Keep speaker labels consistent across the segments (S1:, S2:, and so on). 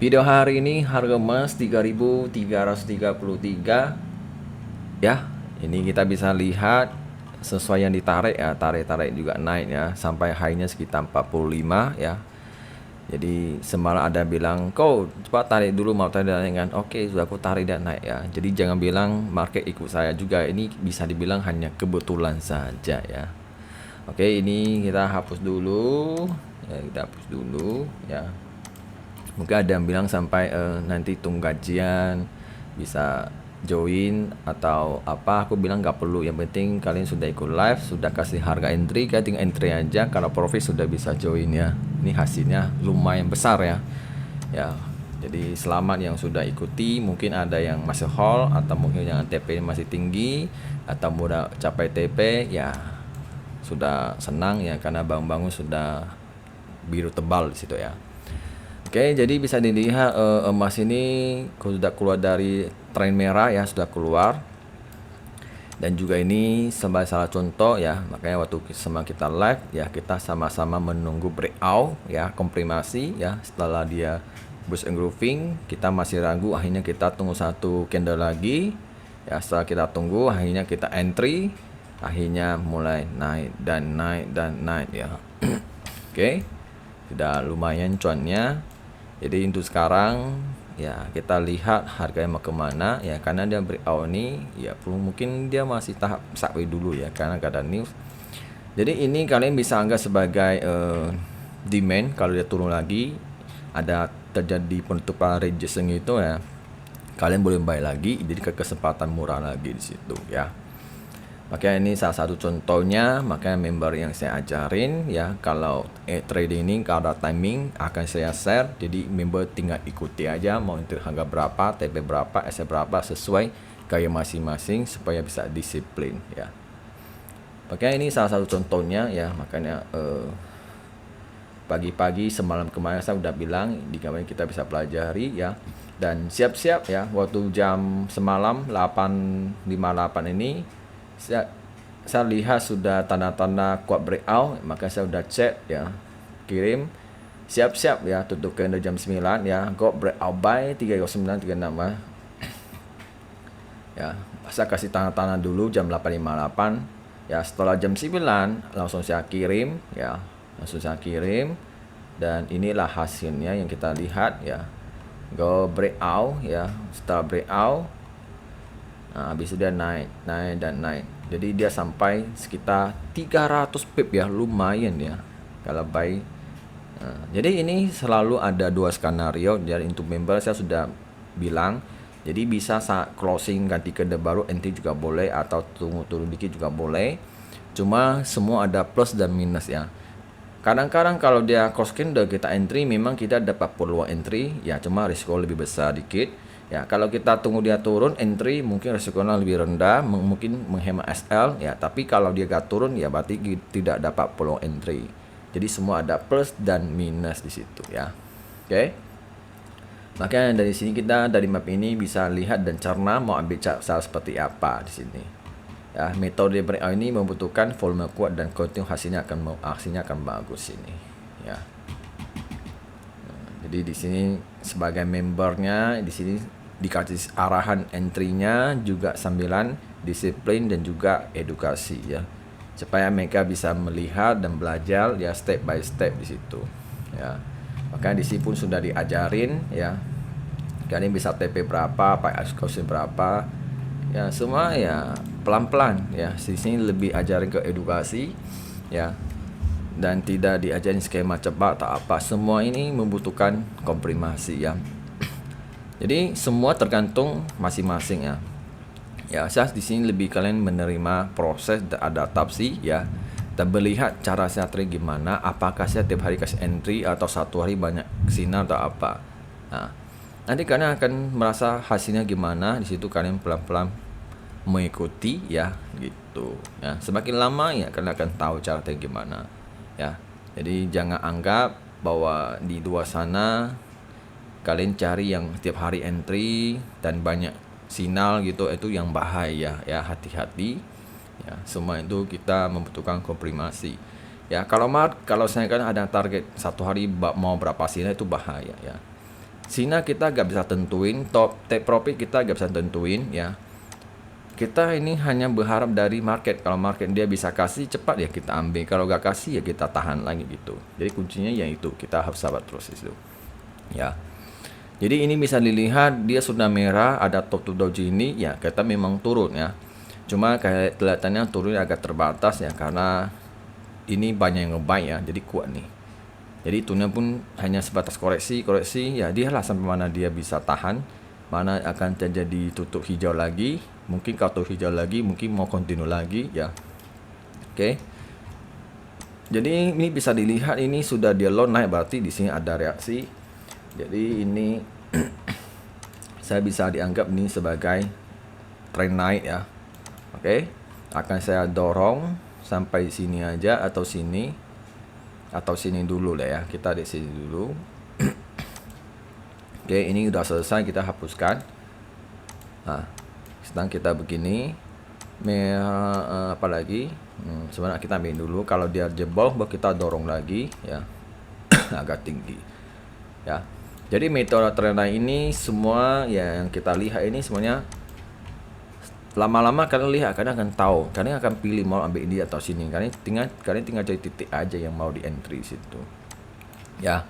S1: Video hari ini harga emas 3.333 ya. Ini kita bisa lihat sesuai yang ditarik ya, tarik-tarik juga naik ya sampai high-nya sekitar 45 ya. Jadi semalam ada bilang, "Kau cepat tarik dulu mau tarik dan naik kan?" Oke, sudah aku tarik dan naik ya. Jadi jangan bilang market ikut saya juga. Ini bisa dibilang hanya kebetulan saja ya. Oke, ini kita hapus dulu. Ya, kita hapus dulu ya. Mungkin ada yang bilang sampai nanti tunggu gajian bisa join atau apa. Aku bilang nggak perlu, yang penting kalian sudah ikut live, sudah kasih harga entry, kalian tinggal entry aja. Kalau profit sudah bisa join ya. Ini hasilnya lumayan besar ya. Ya, jadi selamat yang sudah ikuti. Mungkin ada yang masih hold atau mungkin yang TP masih tinggi atau mudah capai TP ya, sudah senang ya karena bangun-bangun sudah biru tebal di situ ya. Oke, jadi bisa dilihat emas ini sudah keluar dari tren merah ya, sudah keluar. Dan juga ini sebagai salah contoh ya, makanya waktu sama kita live ya, kita sama-sama menunggu breakout ya, konfirmasi ya. Setelah dia bullish engulfing, kita masih ragu, akhirnya kita tunggu satu candle lagi ya. Setelah kita tunggu, akhirnya kita entry, akhirnya mulai naik dan naik dan naik ya. Oke, sudah lumayan cuannya. Jadi untuk sekarang ya kita lihat harganya mau kemana ya, karena dia breakout ini ya perlu, mungkin dia masih tahap sideways dulu ya karena gak ada news. Jadi ini kalian bisa anggap sebagai demand. Kalau dia turun lagi, ada terjadi penutupan resistance itu ya, kalian boleh buy lagi, jadi ke kesempatan murah lagi di situ ya. Makanya ini salah satu contohnya, makanya member yang saya ajarin ya, kalau trading ini kalau ada timing akan saya share, jadi member tinggal ikuti aja, mau itu harga berapa, TP berapa, SF berapa, sesuai gaya masing-masing supaya bisa disiplin ya. Makanya ini salah satu contohnya ya, makanya pagi-pagi semalam kemarin saya udah bilang di kamar kita bisa pelajari ya, dan siap-siap ya, waktu jam semalam 8.58 ini saya lihat sudah tanda-tanda kuat breakout, maka saya sudah cek ya, kirim siap-siap ya, tutup candle jam 9 ya, go breakout buy 30936 ya. Saya kasih tanda-tanda dulu jam 8.58 ya. Setelah jam 9 langsung saya kirim ya, langsung saya kirim, dan inilah hasilnya yang kita lihat ya, go breakout ya. Setelah breakout, nah, habis itu dia naik dan naik. Jadi dia sampai sekitar 300 pip ya, lumayan ya kalau buy. Nah, jadi ini selalu ada dua skenario. Dari untuk member saya sudah bilang, jadi bisa saat closing ganti candle baru entry juga boleh, atau tunggu turun dikit juga boleh. Cuma semua ada plus dan minus ya. Kadang-kadang kalau dia cross candle kita entry, memang kita dapat peluang entry ya, cuma risiko lebih besar dikit. Ya, kalau kita tunggu dia turun entry, mungkin resikonya lebih rendah, mungkin menghemat SL ya. Tapi kalau dia gak turun ya berarti tidak dapat peluang entry. Jadi semua ada plus dan minus di situ ya. Oke. Makanya dari sini kita dari map ini bisa lihat dan cerna mau ambil cara seperti apa di sini. Ya, metode breakout ini membutuhkan volume kuat dan continue, hasilnya akan bagus ini ya. Jadi di sini sebagai membernya di sini dikasih arahan entry-nya juga sambilan disiplin dan juga edukasi ya, supaya mereka bisa melihat dan belajar ya step by step di situ ya. Makanya di sini pun sudah diajarin ya, kalian bisa TP berapa, pakai execution berapa ya, semua ya pelan-pelan ya. Di sini lebih ajarin ke edukasi ya, dan tidak diajarin skema cepat atau apa. Semua ini membutuhkan komprimasi ya. Jadi semua tergantung masing-masing ya. Ya, saya di sini lebih kalian menerima proses adaptasi ya, dan melihat cara saya trade gimana. Apakah saya tiap hari kasih entry atau satu hari banyak sinar atau apa. Nah, nanti kalian akan merasa hasilnya gimana. Di situ kalian pelan-pelan mengikuti ya gitu. Ya, semakin lama ya kalian akan tahu cara trade gimana ya. Jadi jangan anggap bahwa di luar sana kalian cari yang setiap hari entry dan banyak sinyal gitu, itu yang bahaya ya, hati-hati ya. Semua itu kita membutuhkan komprimasi ya. Kalau saya kan ada target satu hari mau berapa sinyal, itu bahaya ya. sini kita gak bisa tentuin, take profit kita gak bisa tentuin ya. Kita ini hanya berharap dari market. Kalau market dia bisa kasih cepat ya kita ambil, kalau gak kasih ya kita tahan lagi gitu. Jadi kuncinya ya itu, kita harus sabar terus itu ya. Jadi ini bisa dilihat dia sudah merah, ada top to doji ini ya, kita memang turun ya. Cuma kayak kelihatannya turun agak terbatas ya, karena ini banyak yang ngebuy ya, jadi kuat nih. Jadi turunnya pun hanya sebatas koreksi ya, dia lah sampai mana dia bisa tahan, mana akan terjadi tutup hijau lagi. Mungkin kalau tutup hijau lagi mungkin mau continue lagi ya. Oke. Jadi ini bisa dilihat ini sudah dia low naik, berarti di sini ada reaksi. Jadi ini saya bisa dianggap ini sebagai trend naik ya. Oke. Akan saya dorong sampai sini aja atau sini dulu lah ya. Kita di sini dulu. Oke, ini udah selesai, kita hapuskan. Nah, sedang kita begini. Apa lagi? Sebenarnya kita ambil dulu. Kalau dia jebol, baru kita dorong lagi ya. Agak tinggi. Ya. Jadi metode trend ini semua yang kita lihat ini semuanya lama-lama kalian lihat, kalian akan tahu, kalian akan pilih mau ambil ini atau sini. Kalian tinggal cari titik aja yang mau di entry situ. Ya.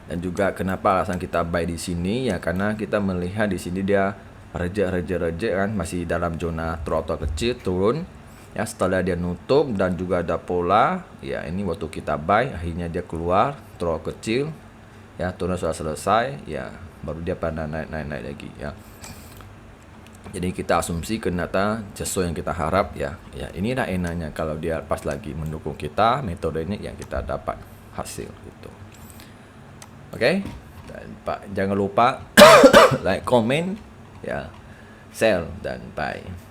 S1: Dan juga kenapa alasan kita buy di sini ya, karena kita melihat di sini dia reject kan, masih dalam zona throttle kecil turun. Ya, setelah dia nutup dan juga ada pola, ya ini waktu kita buy, akhirnya dia keluar throttle kecil. Ya, turun sudah selesai, ya baru dia pada naik lagi ya. Jadi kita asumsi ternyata sesuai yang kita harap ya. Ya, inilah enaknya kalau dia pas lagi mendukung kita, metodenya yang kita dapat hasil gitu. Oke? Dan Pak jangan lupa like, comment, ya, share dan bye.